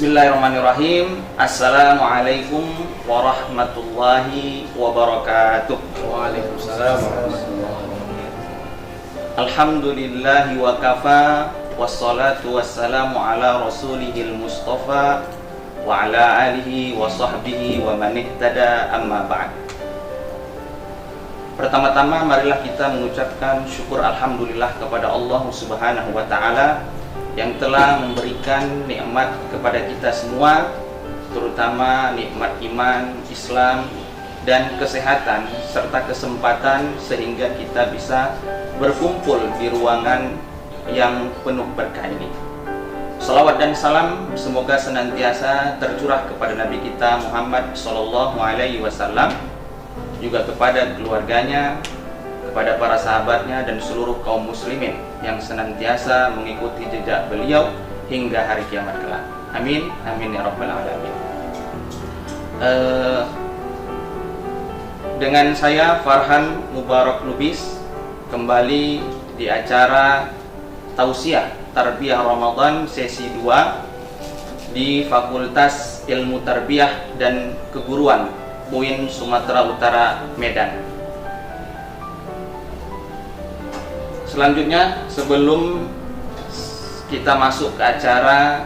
Bismillahirrahmanirrahim. Assalamualaikum warahmatullahi wabarakatuh. Waalaikumsalam warahmatullahi wabarakatuh. Alhamdulillahi wa kafa, wassalatu wassalamu ala rasulihil mustafa wa ala alihi wa sahbihi wa man ihtada, amma ba'd. Pertama-tama marilah kita mengucapkan syukur alhamdulillah kepada Allah Subhanahu wa taala yang telah memberikan nikmat kepada kita semua, terutama nikmat iman, Islam, dan kesehatan serta kesempatan sehingga kita bisa berkumpul di ruangan yang penuh berkah ini. Salawat dan salam semoga senantiasa tercurah kepada Nabi kita Muhammad SAW, juga kepada keluarganya, kepada para sahabatnya, dan seluruh kaum muslimin yang senantiasa mengikuti jejak beliau hingga hari kiamat kelak. Amin, amin ya rabbal alamin. Dengan saya Farhan Mubarak Lubis kembali di acara Tausiah Tarbiyah Ramadan sesi 2 di Fakultas Ilmu Tarbiyah dan Keguruan UIN Sumatera Utara, Medan. Selanjutnya, sebelum kita masuk ke acara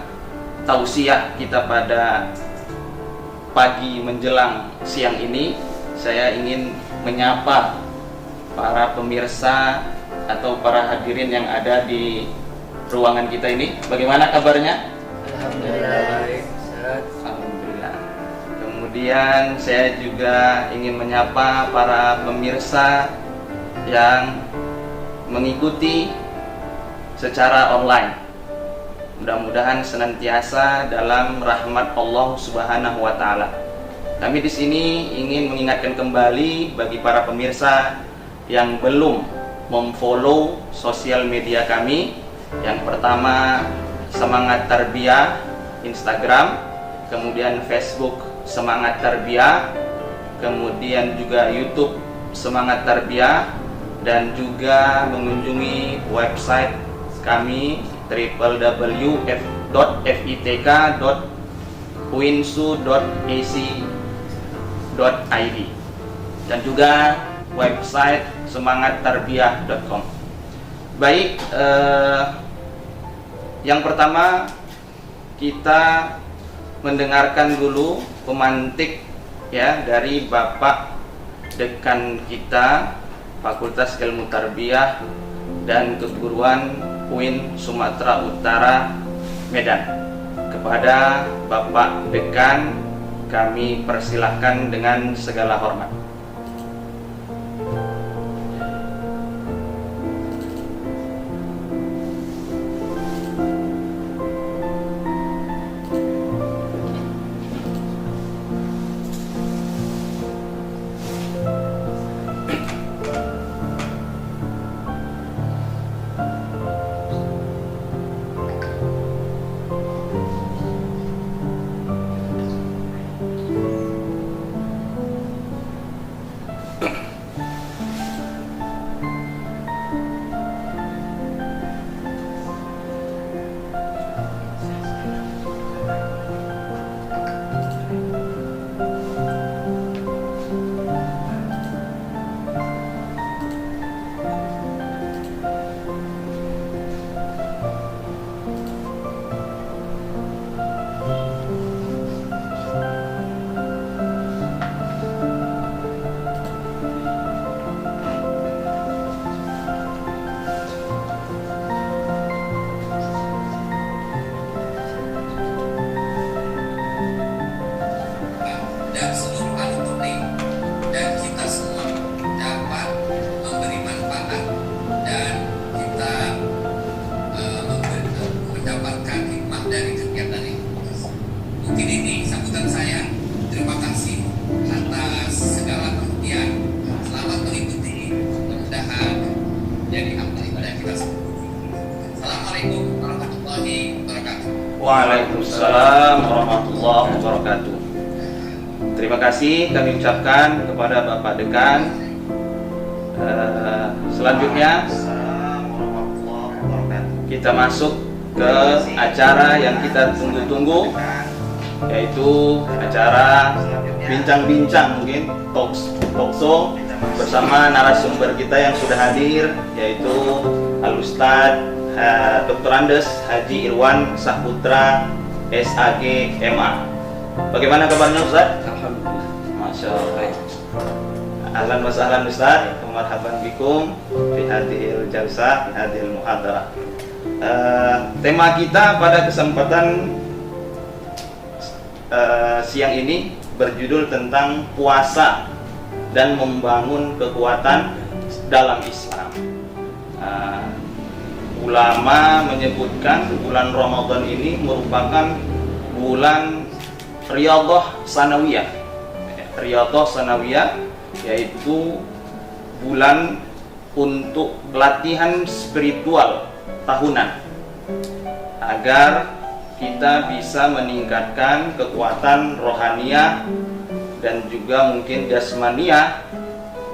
tausiah kita pada pagi menjelang siang ini, saya ingin menyapa para pemirsa atau para hadirin yang ada di ruangan kita ini. Bagaimana kabarnya? Alhamdulillah baik. Alhamdulillah. Kemudian saya juga ingin menyapa para pemirsa yang mengikuti secara online. Mudah-mudahan senantiasa dalam rahmat Allah Subhanahu wa taala. Kami di sini ingin mengingatkan kembali bagi para pemirsa yang belum memfollow sosial media kami. Yang pertama, Semangat Tarbiyah Instagram, kemudian Facebook Semangat Tarbiyah, kemudian juga YouTube Semangat Tarbiyah, dan juga mengunjungi website kami www.fitk.uinsu.ac.id, dan juga website semangattarbiyah.com. Baik, yang pertama kita mendengarkan dulu pemantik ya dari Bapak Dekan kita Fakultas Ilmu Tarbiyah dan Keguruan UIN Sumatera Utara, Medan. Kepada Bapak Dekan kami persilahkan dengan segala hormat. Waalaikumsalam warahmatullahi wabarakatuh. Terima kasih kami ucapkan kepada Bapak Dekan. Selanjutnya kita masuk ke acara yang kita tunggu-tunggu, yaitu acara bincang-bincang, mungkin talk show bersama narasumber kita yang sudah hadir, yaitu Al-Ustadz Dr. Andes Haji Irwan Saputra SAG MA. Bagaimana kabarnya Ustadz? Alhamdulillah. Masya Allah. Ahlan wa sahlan Ustadz, marhaban bikum fi hadhil jalsah, fi hadhil muhadarah. Tema kita pada kesempatan siang ini berjudul tentang puasa dan membangun kekuatan dalam Islam. Ulama menyebutkan bulan Ramadan ini merupakan bulan Riyadhah Sanawiyah. Riyadhah Sanawiyah yaitu bulan untuk latihan spiritual tahunan agar kita bisa meningkatkan kekuatan rohaniah dan juga mungkin jasmaniah,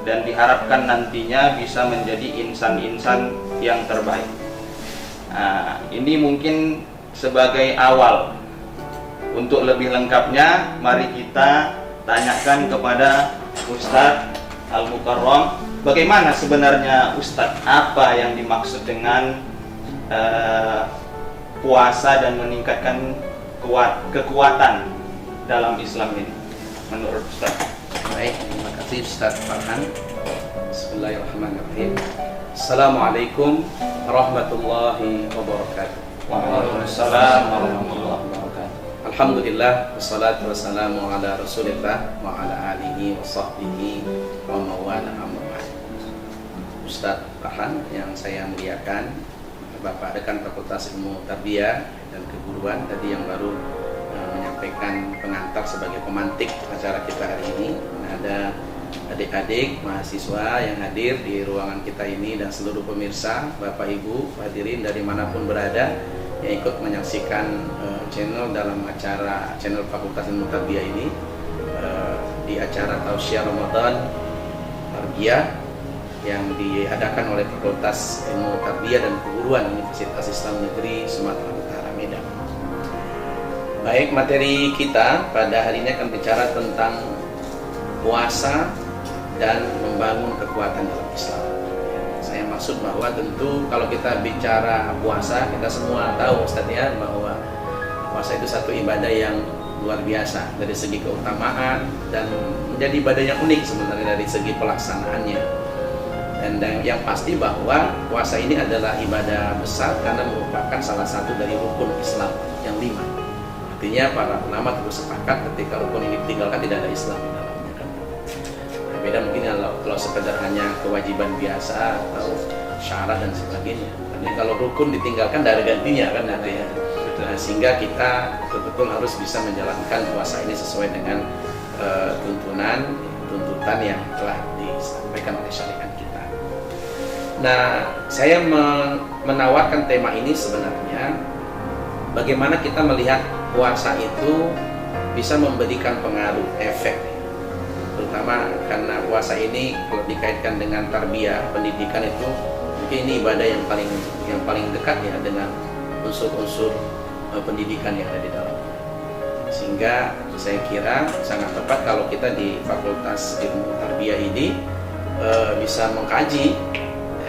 dan diharapkan nantinya bisa menjadi insan-insan yang terbaik. Ini mungkin sebagai awal. Untuk lebih lengkapnya, mari kita tanyakan kepada Ustadz Al-Mukarram, bagaimana sebenarnya Ustadz, apa yang dimaksud dengan puasa dan meningkatkan kekuatan dalam Islam ini menurut Ustadz? Baik, terima kasih Ustaz Farhan. Bismillahirrahmanirrahim. Assalamualaikum warahmatullahi wabarakatuh. Waalaikumsalam warahmatullahi wabarakatuh. Alhamdulillah, wassalatu wassalamu ala Rasulillah wa ala alihi wa sahbihi wa mawala amma ba'd. Ustaz Farhan yang saya muliakan, Bapak Dekan Fakultas Ilmu Tarbiyah dan Keguruan tadi yang baru menyampaikan pengantar sebagai pemantik acara kita hari ini. Ada adik-adik mahasiswa yang hadir di ruangan kita ini dan seluruh pemirsa, Bapak Ibu hadirin dari manapun berada yang ikut menyaksikan channel dalam acara channel Fakultas Ilmu Tarbiyah ini, di acara Tausiah Ramadan Tarbiyah yang diadakan oleh Fakultas Ilmu Tarbiyah dan Keguruan Universitas Islam Negeri Sumatera Utara Medan. Baik, materi kita pada hari ini akan bicara tentang puasa dan membangun kekuatan dalam Islam. Saya maksud bahwa tentu kalau kita bicara puasa, kita semua tahu Ustaz ya, bahwa puasa itu satu ibadah yang luar biasa dari segi keutamaan dan menjadi ibadah yang unik sebenarnya dari segi pelaksanaannya. Dan yang pasti bahwa puasa ini adalah ibadah besar karena merupakan salah satu dari rukun Islam yang 5. Artinya para ulama terus sepakat ketika rukun ini ditinggalkan tidak ada Islam di dalamnya kan. Beda mungkin kalau sekedar hanya kewajiban biasa atau syarat dan sebagainya. Tapi kalau rukun ditinggalkan tidak ada gantinya kan artinya. Nah, sehingga kita betul-betul harus bisa menjalankan puasa ini sesuai dengan tuntutan yang telah disampaikan oleh syariat kita. Nah, saya menawarkan tema ini sebenarnya bagaimana kita melihat puasa itu bisa memberikan pengaruh efek, terutama karena puasa ini kalau dikaitkan dengan tarbiyah pendidikan itu mungkin ini ibadah yang paling dekat ya dengan unsur-unsur pendidikan yang ada di dalamnya. Sehingga saya kira sangat tepat kalau kita di Fakultas Ilmu Tarbiyah ini bisa mengkaji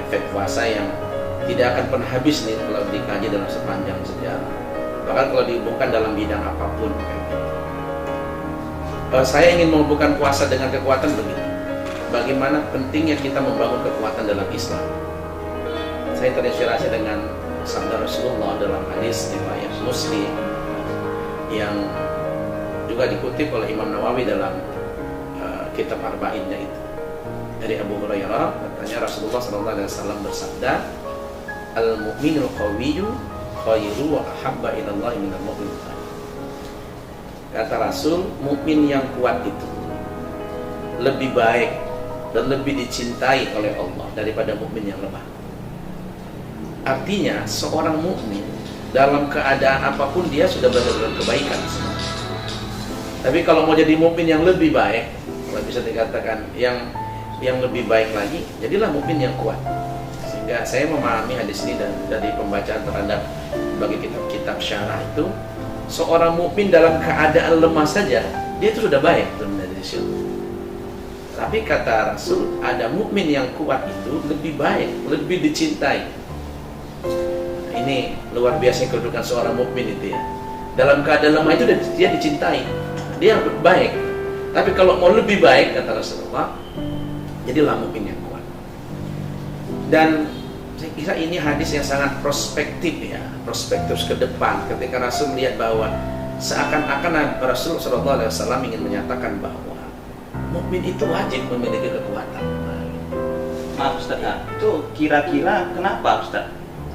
efek puasa yang tidak akan pernah habis nih kalau dikaji dalam sepanjang sejarah. Bahkan kalau dihubungkan dalam bidang apapun kayak gitu. Saya ingin menghubungkan puasa dengan kekuatan begini. Bagaimana pentingnya kita membangun kekuatan dalam Islam. Saya terinspirasi dengan sabda Rasulullah dalam hadis riwayat Muslim yang juga dikutip oleh Imam Nawawi dalam kitab Arba'innya itu. Dari Abu Hurairah katanya Rasulullah SAW bersabda, "Al-mu'minul qawiyyu khairu wa ahabba ilallah minal mu'min." Kata Rasul, mukmin yang kuat itu lebih baik dan lebih dicintai oleh Allah daripada mukmin yang lemah. Artinya seorang mukmin dalam keadaan apapun dia sudah berada dalam kebaikan. Tapi kalau mau jadi mukmin yang lebih baik, kalau bisa dikatakan yang lebih baik lagi, jadilah mukmin yang kuat. Sehingga saya memahami hadis ini dan dari pembacaan terhadap bagi kitab-kitab syarah itu, seorang mukmin dalam keadaan lemah saja dia itu sudah baik dari syurga. Tapi kata Rasul, ada mukmin yang kuat itu lebih baik, lebih dicintai. Ini luar biasa kedudukan seorang mukmin itu ya. Dalam keadaan lemah itu dia dicintai, dia baik. Tapi kalau mau lebih baik, kata Rasulullah, jadilah mukmin yang kuat. Dan saya kira ini hadis yang sangat prospektif ya, prospektif ke depan. Ketika Rasul melihat bahwa seakan-akan Rasul SAW ingin menyatakan bahwa mukmin itu wajib memiliki kekuatan. Maaf Ustaz, itu kira-kira kenapa Ustaz?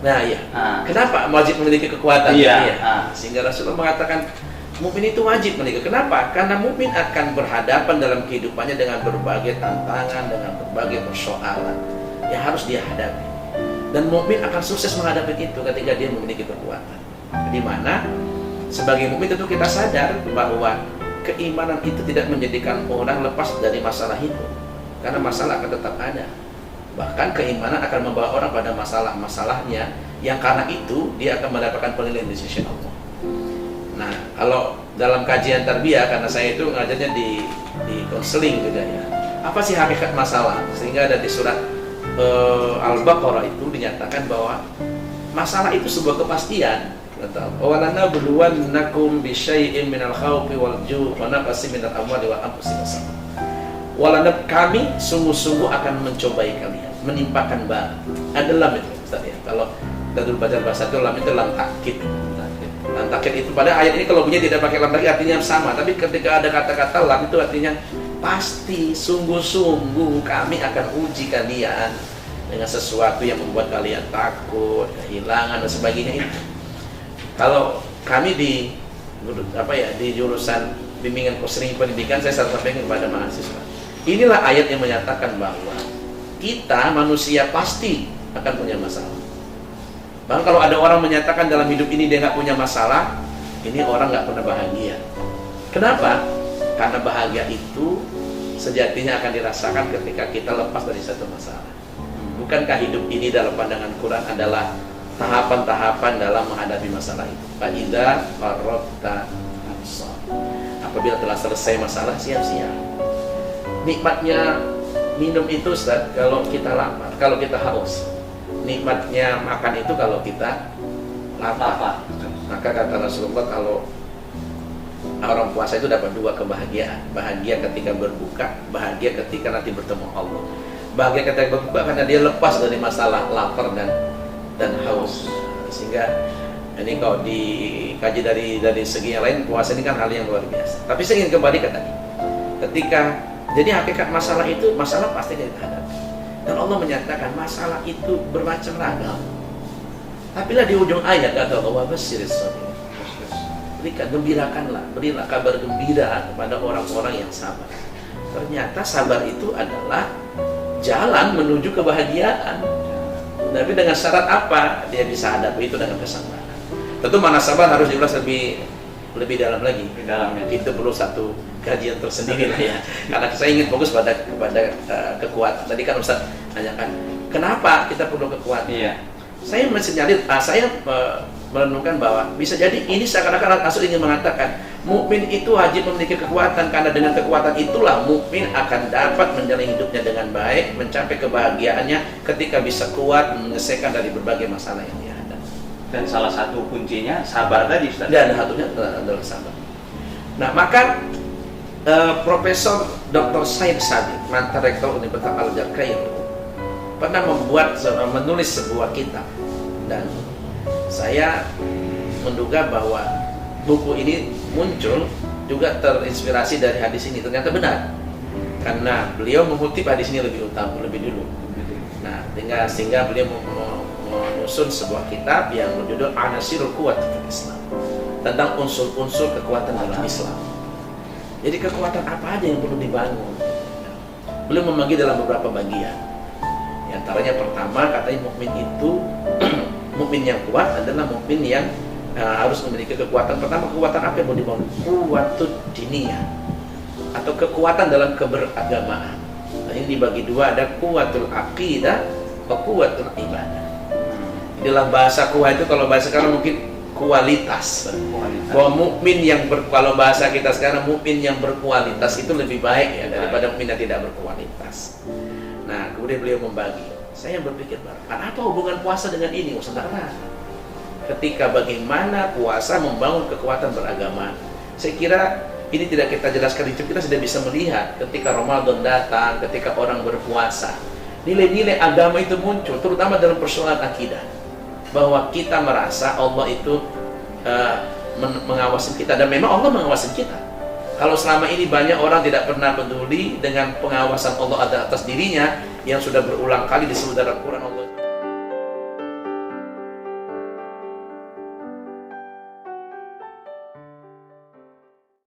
Nah iya, kenapa wajib memiliki kekuatan? Iya. Sehingga Rasulullah mengatakan mukmin itu wajib memiliki. Kenapa? Karena mukmin akan berhadapan dalam kehidupannya dengan berbagai tantangan, dengan berbagai persoalan yang harus dia hadapi. Dan mukmin akan sukses menghadapi itu ketika dia memiliki kekuatan. Di mana sebagai mukmin tentu kita sadar bahwa keimanan itu tidak menjadikan orang lepas dari masalah hidup, karena masalah akan tetap ada. Bahkan keimanan akan membawa orang pada masalah-masalahnya, yang karena itu dia akan mendapatkan penilaian di sisi Allah. Nah, kalau dalam kajian tarbiyah, karena saya itu ngajarnya di konseling juga ya, apa sih hakikat masalah? Sehingga ada di surat Al-Baqarah itu dinyatakan bahwa masalah itu sebuah kepastian. Walana buluwannakum bisyai'in minal khawfi wal ju' wa naqsin minal amwali wal anfusi wasamar. Walana, kami sungguh-sungguh akan mencobai kalian, menimpakan bala. Ada lam itu Ustaz ya. Kalau kita dulu baca bahasa itu lam itu lam takkid. Lam takkid itu pada ayat ini kalau bunyi tidak pakai lam takkid artinya sama, tapi ketika ada kata-kata lam itu artinya pasti, sungguh-sungguh kami akan uji kalian dengan sesuatu yang membuat kalian takut, kehilangan dan sebagainya itu. Kalau kami di jurusan bimbingan konseling pendidikan, saya selalu sampaikan kepada mahasiswa, inilah ayat yang menyatakan bahwa kita manusia pasti akan punya masalah. Bahkan kalau ada orang menyatakan dalam hidup ini dia nggak punya masalah, ini orang nggak pernah bahagia. Kenapa? Karena bahagia itu sejatinya akan dirasakan ketika kita lepas dari satu masalah. Bukankah hidup ini dalam pandangan Quran adalah tahapan-tahapan dalam menghadapi masalah itu? Fa'idza qarrabta ansar. Apabila telah selesai masalah, siap-siap. Nikmatnya minum itu Ustaz kalau kita lapar, kalau kita haus. Nikmatnya makan itu kalau kita lapar. Maka kata Rasulullah, kalau orang puasa itu dapat dua kebahagiaan. Bahagia ketika berbuka, bahagia ketika nanti bertemu Allah. Bahagia ketika berbuka karena dia lepas dari masalah lapar dan haus. Sehingga ini kalau dikaji dari segi yang lain, puasa ini kan hal yang luar biasa. Tapi saya ingin kembali ke tadi. Jadi hakikat masalah itu, masalah pasti kita hadapi. Dan Allah menyatakan masalah itu bermacam ragam. Tapi lah di ujung ayat kata Allah, wabasyiris sabirin. Berilah kabar gembira kepada orang-orang yang sabar. Ternyata sabar itu adalah jalan menuju kebahagiaan. Tapi dengan syarat apa? Dia bisa hadapi itu dengan kesabaran. Tentu mana sabar harus diulas lebih dalam lagi. Itu perlu satu kajian tersendiri lah ya. Karena saya ingin fokus pada kekuatan. Tadi kan Ustaz tanyakan, kenapa kita perlu kekuatan? Iya. Saya mensinyalir, saya merenungkan bahwa bisa jadi ini seakan-akan Rasul ingin mengatakan mukmin itu wajib memiliki kekuatan, karena dengan kekuatan itulah mukmin akan dapat menjalani hidupnya dengan baik, mencapai kebahagiaannya ketika bisa kuat menyelesaikan dari berbagai masalah yang dihadapi. Dan salah satu kuncinya sabar tadi Ustaz. Dan satunya adalah sabar. Nah, maka Profesor Dr. Said Sabiq, mantan rektor Universitas Al-Jazair, pernah menulis sebuah kitab, dan saya menduga bahwa buku ini muncul juga terinspirasi dari hadis ini. Ternyata benar, karena beliau mengutip hadis ini lebih dulu. Nah, sehingga beliau menyusun sebuah kitab yang berjudul Anasirul Quwwat fil Islam, tentang unsur-unsur kekuatan dalam Islam. Jadi kekuatan apa aja yang perlu dibangun? Beliau membagi dalam beberapa bagian. Di antaranya pertama, katanya mukmin itu mukmin yang kuat adalah mukmin yang harus memiliki kekuatan. Pertama, kekuatan apa yang mau dibangun? Kuwatun diniyah, atau kekuatan dalam keberagamaan. Nah, ini dibagi dua, ada kuwatul aqidah wa kuwatul ibadah. Dalam bahasa kuah itu, kalau bahasa sekarang mungkin kualitas. Bahwa mukmin yang kalau bahasa kita sekarang, mukmin yang berkualitas itu lebih baik ya daripada mukmin yang tidak berkualitas. Nah, kemudian beliau membagi. Saya berpikir, apa hubungan puasa dengan ini? Saudara, ketika bagaimana puasa membangun kekuatan beragama, saya kira ini tidak kita jelaskan di YouTube. Kita sudah bisa melihat ketika Ramadan datang, ketika orang berpuasa, nilai-nilai agama itu muncul, terutama dalam persoalan akidah, bahwa kita merasa Allah itu mengawasi kita, dan memang Allah mengawasi kita. Kalau selama ini banyak orang tidak pernah peduli dengan pengawasan Allah atas dirinya, yang sudah berulang kali disebut dalam Quran Allah.